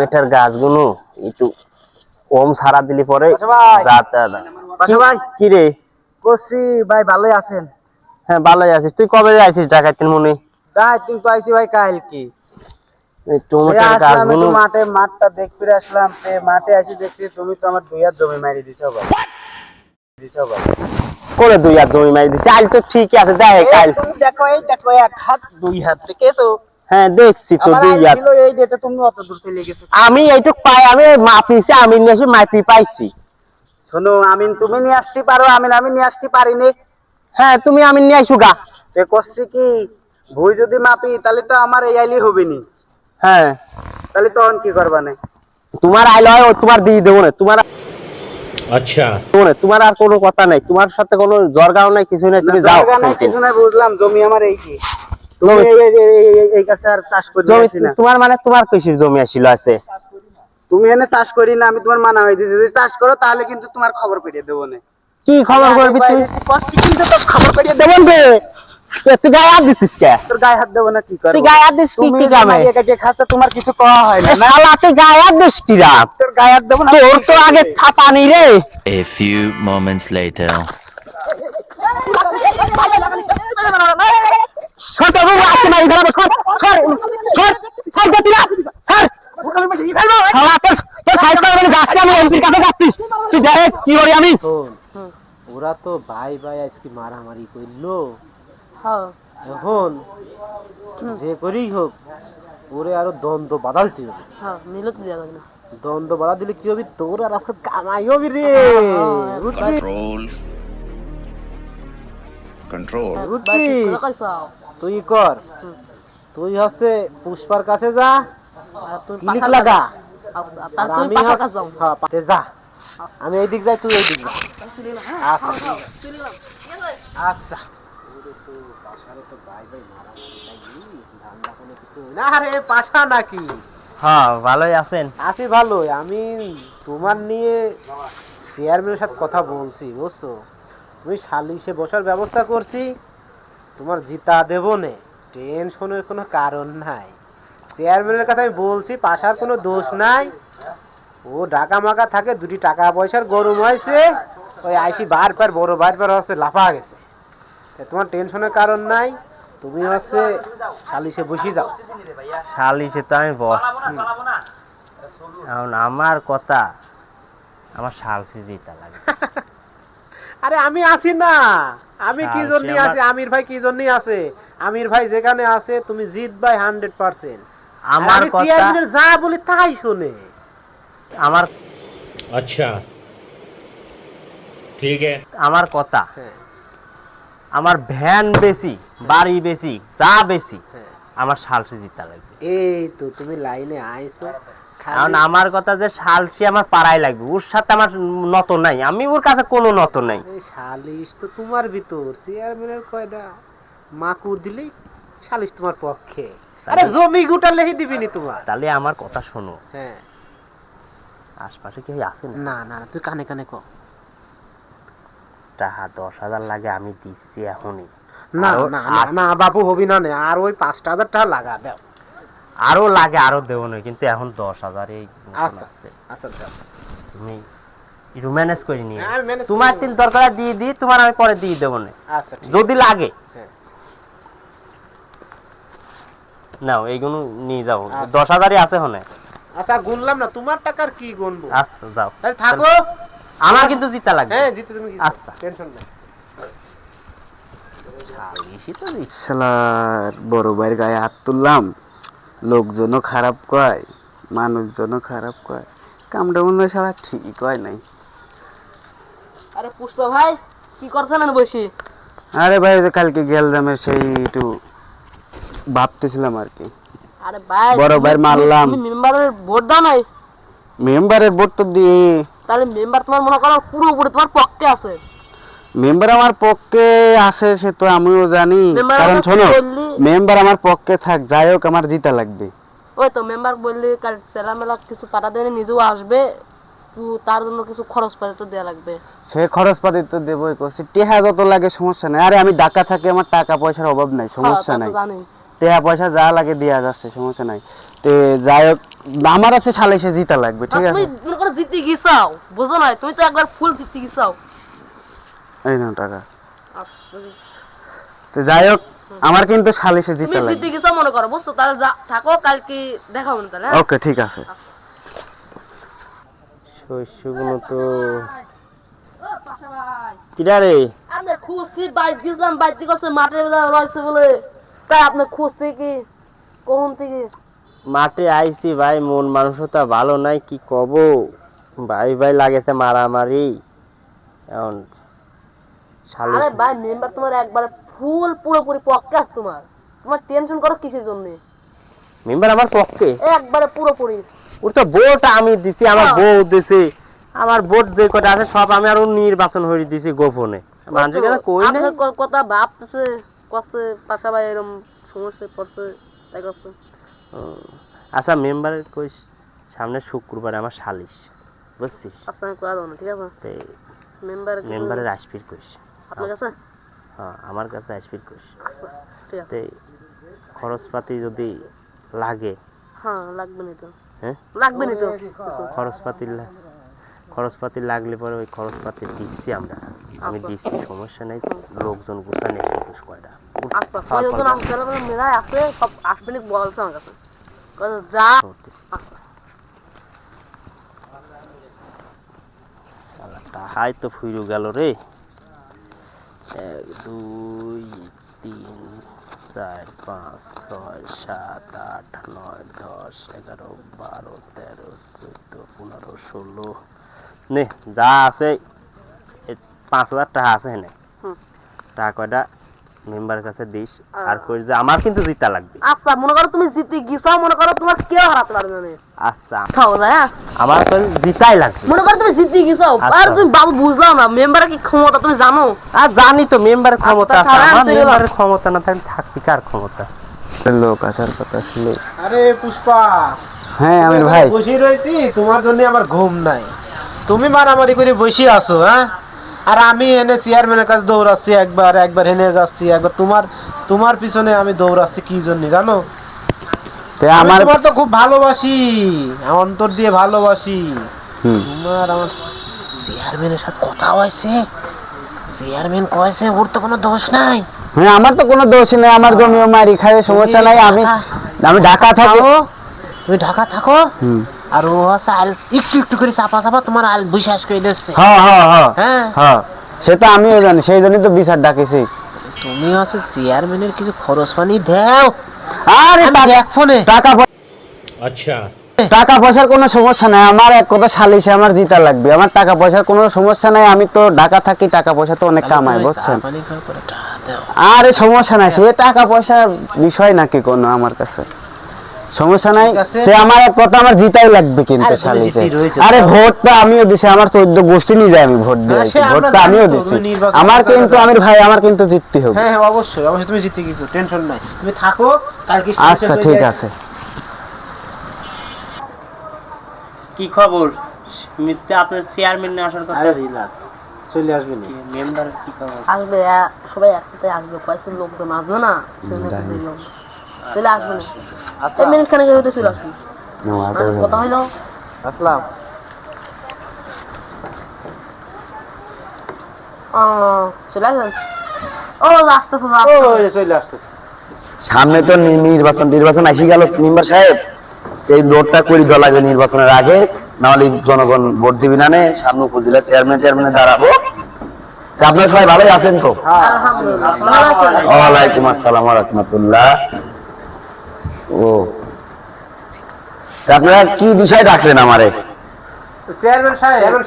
টমেটোর গাছগুলো একটু কম সারা দিলি পরে কি রে করছি ভাই ভালোই আছেন? হ্যাঁ ভালোই আছিস। তুই কবে আইছিস ঢাকাতে মনে? কিন্তু আইছি ভাই কাল কি টমেটোর আসলাম গাছগুলো একটু মাঠটা দেখতে আসলাম। মাঠে আসি দেখছি তুমি তো আমার 2 হাত জমি মারি দিছো ভাই। করে 2 হাত জমি মারি দিছি। আজ তো ঠিকই আছে, দেখ কাল তুমি দেখো, এই দেখো 1 হাত 2 হাত দেখেছো? হ্যাঁ দেখছি তো আমার 2 হাত। ছিল এই যেতে তুমি অত দূর চলে গেছো। আমি এইটুক পাই, আমি মাপিছি, আমি নিয়ে এসে মাপি পাইছি। শোনো, আমিন তুমি নিয়ে আসতে পারো, আমি নিয়ে আসতে পারিনি। হ্যাঁ তুমি আমি নিয়ে আইসু গা। করছি কি, ভুই যদি মাপি তাহলে তো আমার এই আইলি হবে নি। হ্যাঁ তাহলে তখন কি করবা না? তোমার আইল হয় ও তোমার দিয়ে দেবো না, তোমার अच्छा তোমার আর কোনো কথা নাই, তোমার সাথে কোনো জরগাও নাই, কিছু নাই, তুমি যাও। কিছু নাই, বুঝলাম। জমি আমার এই কি, তুমি এই কাছে আর চাষ করি না। তোমার মানে তোমার কৃষির জমি আসিল আছে, তুমি এনে চাষ করি না, আমি তোমার মানা হয়ে দিয়েছি যদি চাষ করো তাহলে কিন্তু তোমার খবর পেয়ে দেবো না। কি খবর করবি তুই? কিন্তু তো খবর পেয়ে দেবো। দেবন কে? তুই গায়ে হাত দিছিস কে? তোর গায়ে হাত দেবো না কি করবো? তুই গায়ে হাত দিস কি কি কামে? খাচ্ছে তোমার কিছু কওয়া হয় না। শালা তুই গায়ে হাত দিস কি রা? তোর গায়ে হাত দেবো না। তোর তো আগে থাপানি রে। A few moments later ছোট বাবু আসছে না, ইধার সর সর সর সর গতিরা সর। শালা তোর সাইড করে যাচ্ছি, আমি এমপির কাছে যাচ্ছি। তুই দেখ কি করি আমি। ওরা তো ভাই ভাই আজকে মারামারি করলো। হ্যাঁ এখন যে করেই হোক ওরে আরো দ্বন্দ্ব বাদালতে হবে। হ্যাঁ মিলত দেওয়া যাবে না। দ্বন্দ্ব বাধা দিলে কি হবে, তোর আর আপনার কামাই হবে রে। বুঝছিস? control বুঝছিস? তুই কর, তুই হচ্ছে পুষ্পার কাছে যা, ক্লিক লাগা। আচ্ছা আর তাহলে তুই আমি পাশার কাছে যাও। হ্যাঁ যা, আমি এই দিক যাই, তুই এই দিক যা। আচ্ছা আচ্ছা। না রে পাশা নাকি? হ্যাঁ ভালোই আছেন? আছি ভালোই। আমি তোমার নিয়ে চেয়ারম্যানের সাথে কথা বলছি, বুঝছো? তুমি সালিশে বসার ব্যবস্থা করছি, তোমার জিতা দেবো নে, টেনশনের কোনো কারণ নাই। চেয়ারম্যানের কথা আমি বলছি, পাশার কোনো দোষ নাই। ও ডাকা মাকা থাকে, 2টি টাকা পয়সার গরম হয়েছে, ওই আইসি বারবার বড় বারবার হচ্ছে লাফা গেছে। তোমার টেনশনের কারণ নাই, তুমি হচ্ছে সালিশে বসে যাও। শালিশে তো আমি বস, এখন আমার কথা, আমার শালসি যেটা লাগে। আরে আমি আছি না, আমি কি জন্য আছি, আমির ভাই কি জন্য আছে? আমির ভাই যেখানে আছে তুমি জিতবাই 100%। আমার কথা চেয়ারম্যানের যা বলি তাই শুনে। আমার अच्छा ठीक है আমার কথা, হ্যাঁ আমার ভ্যান বেশি, বাড়ি বেশি, যা বেশি, হ্যাঁ, আমার শালসি জিতা লাগবে। এই তো তুমি লাইনে আইছো। কারণ আমার কথা যে শালসি আমার পাড়ায় লাগবে, ওর সাথে আমার নত নাই, আমি ওর কাছে কোনো নত নাই। এই সালিশ তো তোমার ভিতর, চেয়ারম্যানের কয়টা মাকু দিলি সালিশ তোমার পক্ষে। আরে জমি গুটা লেহি দিবিনি তোমার। তাহলে আমার কথা শোনো, হ্যাঁ আশপাশে কেউ আছে না? না না তুই কানে কানে কও। টাকা 10,000 লাগে, আমি দিচ্ছি এখনই। না না না না বাবু হবি না নে, আর ওই 5,000 টাকা লাগা দাও। আরো লাগে, আরো দেবো না, কিন্তু এখন 10,000 এই আচ্ছা আছে। আচ্ছা দাও। তুমি একটু ম্যানেজ করে নিয়ে, আমি manage তোমার করে 3 দরকার দিয়ে দিই, তোমার আমি পরে দিয়ে দেবো না আচ্ছা ঠিক যদি লাগে। হ্যাঁ। নাও এইগুলো নিয়ে যাও, আচ্ছা। 10,000ই আছে হনে। আচ্ছা গুনলাম না, তোমার টাকার কি গুনবো? আচ্ছা যাও, তাহলে থাকো। আমার কিন্তু জিতা লাগবে। হ্যাঁ জিতে তুমি আচ্ছা। টেনশন নাই। শালিশি তো জি। শালার বড় ভাইয়ের গায়ে হাত তুললাম, লোকজনও খারাপ কয়, মানুষজনও খারাপ কয়, কামটা মনে হয় শালা ঠিক হয় নাই। আরে পুষ্পা ভাই কি করছেন বসে? আরে ভাই ওই যে কালকে গেলদামের সেই একটু ভাবতেছিলাম আর কি। আরে ভাই বড় ভাই মারলাম। তুমি মেম্বারের ভোট দাও নাই? মেম্বারের ভোট তো দিয়ে, তাহলে মেম্বার তোমার মনে করো পুরোপুরি তোমার পক্ষে আছে। মেম্বার আমার পক্ষে আছে সে তো আমিও জানি, মেম্বার কারণ কথা শোনো বললি- মেম্বার আমার পক্ষে থাক, যাই হোক আমার জিতা লাগবে। ওই তো মেম্বার বললে কাল মেলা কিছু পাঠা দেবে, নিজেও আসবে, তার জন্য কিছু খরচ পাতি তো দেওয়া লাগবে। সে খরচ পাতি তো দেবই, করছি টেহা যত লাগে সমস্যা নাই। আরে আমি ঢাকা থাকি, আমার টাকা পয়সার অভাব নাই, সমস্যা হ্যাঁ, তা নাই। তো জানি। টাকা পয়সা যা লাগে দেয়া যাচ্ছে, সমস্যা নাই। তে যাই হোক, আমার আছে সালিশে জিতা লাগবে, ঠিক তুমি আছে? মনে করো জিতে গেছাও, বুঝো না, তুমি তো একবার ফুল জিতে গেছাও। এই নাও টাকা। আচ্ছা, তো যাই হোক, আমার কিন্তু সালিশে তুমি জিতা জিতে লাগবে। গেছাও মনে করো, বুঝছো? তাহলে যা থাকো, কালকে দেখা হবে না তাহলে, হ্যাঁ? ওকে, ঠিক আছে। শস্যগুলো তো কিরা রে? আপনার খুঁজছি, বাইক গেছিলাম, বাইক থেকে মাঠে রয়েছে বলে, তাই আপনার খোঁজ থেকে কখন থেকে মাঠে আইছি ভাই, মন মানসিকতা ভালো নাই, কি কব ভাই, ভাই লাগেছে মারামারি এখন। আরে ভাই মেম্বার তোমার একবারে ফুল পুরোপুরি পক্ষে আছে, তোমার তোমার টেনশন করো কিসের জন্য? মেম্বার আমার পক্ষে, একবারে পুরোপুরি। ওর তো ভোট আমি দিছি, আমার বউ দিছি, আমার ভোট যে কটা আছে সব আমি আরো নির্বাচন হয়ে দিছি গোপনে, মানুষের কাছে কই না। আপনার কথা ভাবতেছে, কষ্ট পাশা ভাই এরকম সমস্যা পড়ছে, তাই করছে। আচ্ছা মেম্বারের কই সামনে শুক্রবারে আমার সালিশ, বুঝছিস? আচ্ছা আমি কয়া দেবো না, ঠিক আছে? তে মেম্বারের মেম্বারের আসপির কইস। আপনার কাছে? হ্যাঁ, আমার কাছে আসপির কইস। আচ্ছা ঠিক আছে। তে খরচপাতি যদি লাগে, হ্যাঁ লাগবে না তো, হ্যাঁ লাগবে না তো। খরচপাতি লাগলে পরে ওই খরচপাতি দিচ্ছি আমরা, আমি দিচ্ছি, সমস্যা নাই। লোকজন গুছানি কয়টা। আচ্ছা কয়জন আসবে তাহলে কোনো মেলায় আছে, সব আসবে না বলছে আমার কাছে, যা। আচ্ছা হাই তো ফুইরু গেল রে। 1 2 3 4 5 6 7 8 9 10 11 12 13 14 15 16 নে যা আছে 5000 টাকা আছে এখানে। টাকা কয়টা মেম্বারের কাছে দিস, আর কই যে আমার কিন্তু জিতা লাগবে। আচ্ছা মনে করো তুমি জিতে গেছাও, মনে করো তোমার কেউ হারাতে পারবে না। আচ্ছা খাও না, হ্যাঁ? আমার তো জিতাই লাগবে। মনে করো তুমি জিতে গেছাও, আর তুমি বাবু বুঝলাম না মেম্বারের কি ক্ষমতা তুমি জানো? আর জানি তো মেম্বারের ক্ষমতা আছে, তাহলে আমার আমি চলে মেম্বারের ক্ষমতা না থাকলে থাকবি কার ক্ষমতা? লোক আসার কথা ছিল। আরে পুষ্পা, হ্যাঁ আমির ভাই, বসে রয়েছি, তোমার জন্য আমার ঘুম নাই। তুমি মারামারি করে বসে আছো, হ্যাঁ? আর আমি এনে চেয়ারম্যানের কাছে দৌড়াচ্ছি, একবার একবার এনে যাচ্ছি, একবার তোমার পিছনে আমি দৌড়াচ্ছি কি জন্য জানো? তে আমি আমার তোমার তো খুব ভালোবাসি, অন্তর দিয়ে ভালোবাসি। হুম। তোমার আমার চেয়ারম্যানের সাথে কথা হয়েছে, চেয়ারম্যান কয়েছে ওর তো কোনো দোষ নাই। হ্যাঁ, আমার তো কোনো দোষ নেই, আমার জমিও মারি খায়, সমস্যা নাই। আমি ঢাকা থাকো, তুমি ঢাকা থাকো, হুম। আর ও আছে আল একটু একটু করে চাপা চাপা তোমার আল বিশ্বাস করে দিচ্ছে। হ্যাঁ হ্যাঁ হ্যাঁ হ্যাঁ হ্যাঁ, সেটা আমিও জানি, সেই জন্যই তো বিচার ডাকেছি। তুমি আছে চেয়ারম্যানের কিছু খরচ পানি দাও। আরে দেখ ফোনে अच्छा টাকা পয়সার কোনো সমস্যা নাই, আমার এক কথা সালিশে আমার জিতা লাগবে, আমার টাকা পয়সার কোনো সমস্যা নাই। আমি তো ঢাকা থাকি, টাকা পয়সা তো অনেক কামাই, বুঝছেন? আরে সমস্যা নাই, সে টাকা পয়সার বিষয় নাকি কোনো আমার কাছে, সমস্যা নাই। সে আমার এক কথা, আমার জিতাই লাগবে কিন্তু সালিশে। আরে ভোটটা আমিও দিছি, আমার 14 গোষ্ঠী নিয়ে যায়, আমি ভোট দিয়েছি, ভোটটা আমিও দিছি। আমার কিন্তু আমির ভাই, আমার কিন্তু জিততে হবে। হ্যাঁ হ্যাঁ অবশ্যই অবশ্যই, তুমি জিতে গেছো, টেনশন নাই, তুমি থাকো কালকে। আচ্ছা ঠিক আছে। কি খবর? মিস্টার আপনার চেয়ারম্যান আসার কথা। আরে রিল্যাক্স, চলে আসবে না। মেম্বার কি খবর? আসবে, সবাই একসাথে আসবে, কয়েকটা লোকজন আসবে না, চলে আসবে না। আচ্ছা মিনিট খানে হয়তো চলে আসবে, কথা হইলো। আসলাম। চলে আসবেন। ও আসতেছে, চলে আসতেছে। সামনে তো নির্বাচন আসি গেল মেম্বার সাহেব, এই ভোটটা করে দেওয়া লাগবে নির্বাচনের আগে, নাহলে জনগণ ভোট দিবি না। সামনে উপজেলা চেয়ারম্যান দাঁড়াবো। আপনারা সবাই ভালোই আছেন তো? আলহামদুলিল্লাহ ভালো আছেন? ওয়ালাইকুম আসসালাম ওয়া রাহমাতুল্লাহ। ও তা আপনারা কি বিষয় ডাকলেন আমারে? চেয়ারম্যান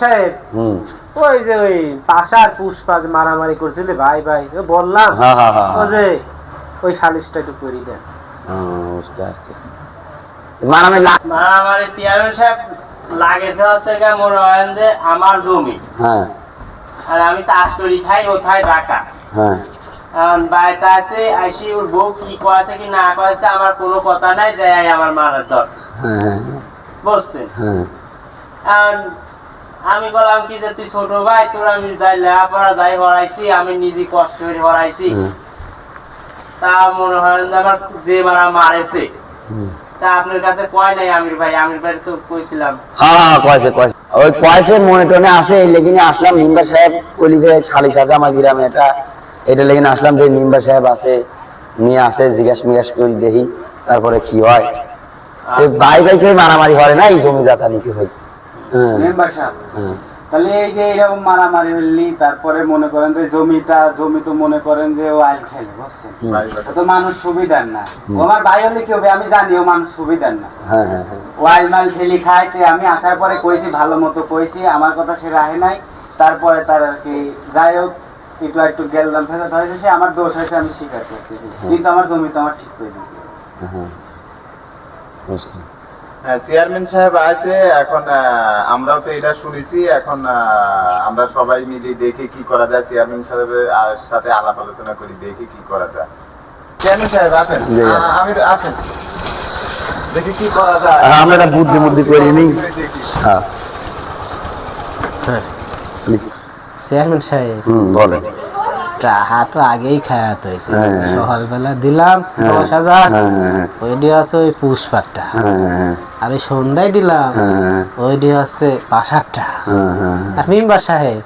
সাহেব, হুম, ওই যে ওই পাশার পুষ্পা যে মারামারি করছিল ভাই ভাই, ওই বললাম হ্যাঁ হ্যাঁ হ্যাঁ, ও যে ওই সালিশটা একটু করে দেন। বুঝতে পারছি। মারামারি মারামারি চেয়ারম্যান সাহেব লাগেছে হচ্ছে মনে হয় যে আমার জমি, হ্যাঁ আর আমি চাষ করি খাই, কোথায় টাকা হ্যাঁ এখন বাড়িতে আছে, আইসি ওর বউ কি কয়েছে কি না কয়েছে আমার কোনো কথা নাই, দেয় আমার মারার দর, হ্যাঁ বুঝছেন? হ্যাঁ, এখন আমি বললাম কি যে তুই ছোট ভাই, তোর আমি যাই লেখাপড়া যাই হরাইছি, আমি নিজে কষ্ট করে হরাইছি, তা মনে হয় যে আমার যে মারা মারেছে তা আপনার কাছে কয় নাই আমির ভাই তো কইছিলাম। হ্যাঁ কয়েছে ওই কয়েছে মনে টনে আছে, এই লেগে আসলাম মেম্বার সাহেব কলিতে সালিশ আছে আমার গ্রামে, এটা লেগে আসলাম যে মেম্বার সাহেব আছে নিয়ে আসে জিজ্ঞাস করি দেখি তারপরে কি হয়। ভাই ভাইকে মারামারি হয় না, এই জমি জাতা নাকি হয়। মেম্বার সাহেব হ্যাঁ তাহলে এই যে এরকম মারামারি হলি, তারপরে মনে করেন যে জমি তো মনে করেন যে ও আইল খেলে, বুঝছেন? ও তো মানুষ সুবিধার না, ও আমার ভাই হলে কি হবে আমি জানি, ও মানুষ সুবিধার না। হ্যাঁ হ্যাঁ হ্যাঁ ও আইল মাইল খেলি খাইতে আমি আসার পরে কইছি, ভালো মতো কইছি, আমার কথা সে রাহে নাই। তারপরে তার আর কি যাই হোক একটু গেলদাম ফেরত হয়েছে, সে আমার দোষ হয়েছে আমি স্বীকার করতেছি, কিন্তু আমার জমি তো আমার ঠিক করে দিয়েছে। হ্যাঁ বুঝলাম। হ্যাঁ চেয়ারম্যান সাহেব আছে এখন, আমরাও তো এটা শুনেছি। এখন আমরা সবাই মিলে দেখি কি করা যায়, চেয়ারম্যান সাহেবের সাথে আলাপ আলোচনা করি, দেখি কি করা যায়। চেয়ারম্যান সাহেব আসেন, আমি আসেন, দেখি কি করা যায়। আমরা একটা বুদ্ধি করে নিই। দেখি। হ্যাঁ চেয়ারম্যান সাহেব বলেন। টাকা তো আগেই খায়াত হয়েছে, হ্যাঁ। সকালবেলা দিলাম 10,000, ওইটি আছে ওই পুষ্পারটা, আর ওই সন্ধ্যায় দিলাম ওইটি হচ্ছে 5,000 আর মেম্বার সাহেব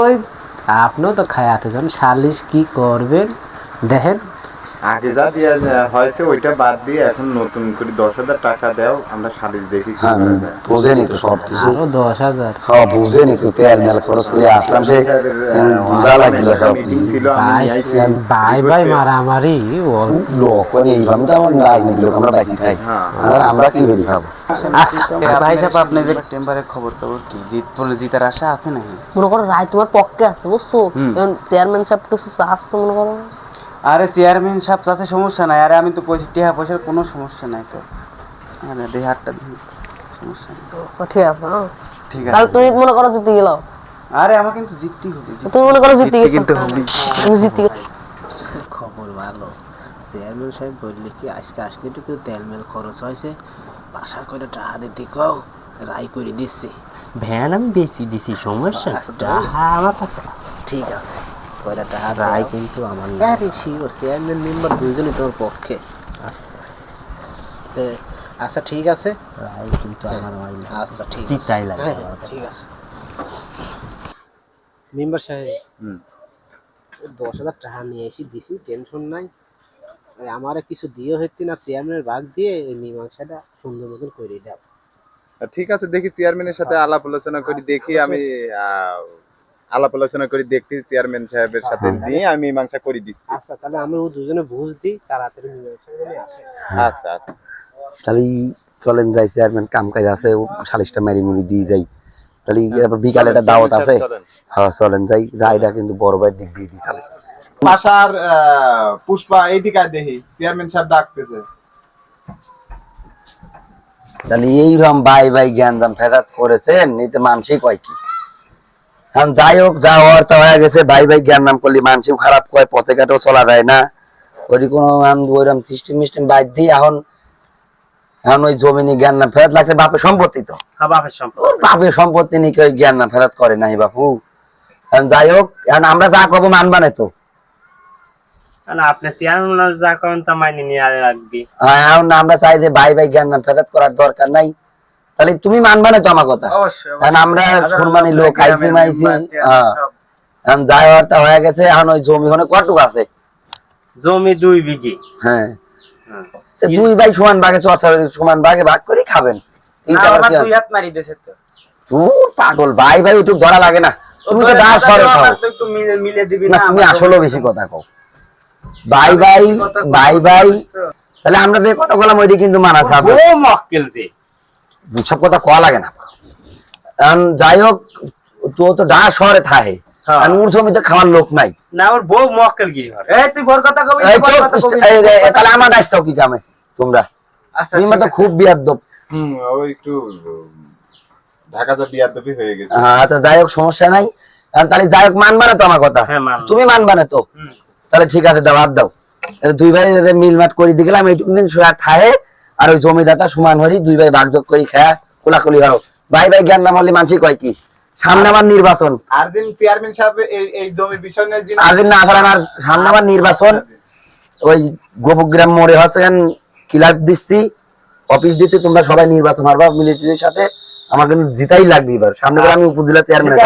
ওই আপনিও তো খায়াতে যান, সালিশ কি করবেন দেখেন। আগে যা দিয়ে হয়েছে ওইটা বাদ দিয়ে এখন নতুন করে 10,000 টাকা দাও, আমরা সালিশ দেখি কি করা যায়। বুঝেনি তো সব কিছু। আরো 10,000 হ্যাঁ বুঝেনি তো, তেল মেল খরচ করে আসলাম, সে বুঝা লাগলো সব। মিটিং ছিল, আমি নিয়ে আইছি। ভাই মারামারি লোক এইভাবে তো আমার রাজনীতি লোক, আমরা বাকি খাই, আর আমরা কি করি খাবো। আচ্ছা ভাই সাহেব আপনি যে টেম্পারে খবর কি জিতার আশা আছে নাকি? মনে করো রায় তোমার পক্ষে আছে বুঝছো, এখন চেয়ারম্যান সাহেব কিছু চাচ্ছে মনে করো। আরে চেয়ারম্যান সাহেব তাতে সমস্যা নাই, আরে আমি তো টাকা পয়সার কোনো সমস্যা নাই তো। আরে দেই হাতটা দিই, সমস্যা নেই। আচ্ছা ঠিক আছে, ঠিক তাহলে আছে। তুমি মনে করো জিতে গেল, আরে আমার কিন্তু জিততেই হবে, তুমি মনে করো জিতে গেছো, কিন্তু হবে। তুমি জিতে গেছো। খবর ভালো, চেয়ারম্যান সাহেব বললে কি আজকে আসতে একটু তেল মেল খরচ হয়েছে, বাসা করে টাকা দিতে কও, রায় করে দিচ্ছে। ভ্যান আমি বেশি দিছি, সমস্যা টাকা আমার কাছে আছে। ঠিক আছে কয়টা টাকা রায় কিন্তু আমার না। আরে শিওর চেয়ারম্যান মেম্বার দুইজনই তোমার পক্ষে। আচ্ছা আচ্ছা ঠিক আছে, রায় কিন্তু আমার হয় না। আচ্ছা ঠিক কি আছে, চাই লাগে হ্যাঁ, ঠিক আছে। মেম্বার সাহেব 10,000 টাকা নিয়ে এসে দিছি, টেনশন নাই। আমারে কিছু দিয়ে হইতে না, চেয়ারম্যানের ভাগ দিয়ে এই মীমাংসাটা সুন্দর মতন করে দাও। ঠিক আছে, দেখি চেয়ারম্যানের সাথে আলাপ আলোচনা করি, দেখি আমি আলাপ আলোচনা করি, দেখছি চেয়ারম্যান সাহেবের সাথে নিয়ে আমি মীমাংসা করে দিচ্ছি। আচ্ছা তাহলে আমি ও দুজনে বুঝ দিই, তাড়াতাড়ি মীমাংসা করে আসে। আচ্ছা আচ্ছা তাহলে চলেন যাই, চেয়ারম্যান কাম কাজ আছে, সালিশটা মেরি মুড়ি দিয়ে যাই। তাহলে এরপর বিকালে একটা দাওয়াত আছে, হ্যাঁ চলেন যাই, রায়টা কিন্তু বড় ভাইয়ের দিক দিয়ে দিই। তাহলে পাশার পুষ্পা এইদিকে দেখি, চেয়ারম্যান সাহেব ডাকতেছে। তাহলে এইরকম ভাই জ্ঞান দাম ফেরাত করেছেন, এতে মানসিক হয় কি? এখন যাই হোক, যা হওয়ার তা হয়ে গেছে, ভাই জ্ঞান নাম করলে মানসিক খারাপ কয়, পথে ঘাটেও চলা যায় না, ওই কোনো ওইরকম সিস্টেম মিস্টেম বাদ দিয়ে এখন ওই জমিনে জ্ঞান নাম ফেরত লাগছে, বাপের সম্পত্তি তো, বাপের সম্পদ, বাপের সম্পত্তি নিয়ে কেউ জ্ঞান নাম ফেরত করে নাই বাপু। এখন যাই হোক, এখন আমরা যা করবো মানবা না তো, আপনি চেয়ারম্যান যা করেন তা মাইনে নিয়ে রাখবি। এখন আমরা চাই যে ভাই জ্ঞান নাম ফেরত করার দরকার নাই, তাহলে তুমি মানবা না তো আমার কথা। কারণ আমরা সুরমানি লোক, আইসি মাইসি, এখন যাই হওয়ার তা হয়ে গেছে। এখন ওই জমি ওখানে কটুক আছে? জমি 2 বিঘি। হ্যাঁ, 2 ভাই সমান ভাগে, সমান ভাগে ভাগ করে খাবেন। পাগল ভাই ওইটুক ধরা লাগে না, তুমি তো দাঁড় সরে খাও, তুমি আসলে বেশি কথা কও। ভাই তাহলে আমরা যে কথা বললাম ওইটি কিন্তু মানা যাবে, সব কথা কওয়া লাগে না। যাই হোক, তো দাঁড় শহরে থাকে, ওর জমিতে খাওয়ার লোক নাই না, ওর বউ মক্কেলগিরি করে। তুই বড় কথা কবি, তাহলে আমার ডাকছাও কি কামে তোমরা? তুমি তো খুব বিয়াদ্দব। ওই একটু ঢাকা যা বিয়াদবি হয়ে গেছে। আচ্ছা যাই হোক, সমস্যা নাই। তাহলে যাই হোক, মানবা না তো আমার কথা? তুমি মানবা না তো? তাহলে ঠিক আছে, দাও হাত দাও। 2 ভাই মিলমাট করে দিয়ে গেলাম, এইটুকু দিন খায়, আর ওই জমিদাতা সমান হরি 2 ভাই ভাগযোগ করে খায় কোলাকুলি হারো। ভাই জ্ঞান নাম হলে মানসিক হয় কি? সামনে আবার নির্বাচন, আর দিন চেয়ারম্যান সাহেব এই জমির বিষয় নিয়ে আর দিন না করেন, আর সামনে আবার নির্বাচন, ওই গোপগ্রাম মোড়ে হচ্ছে ক্লাব দিচ্ছি, অফিস দিচ্ছি, তোমরা সবাই নির্বাচন হারবা মিলিটারির সাথে। আমার কিন্তু জিতাই লাগবে এবার, সামনে আমি উপজেলা চেয়ারম্যান।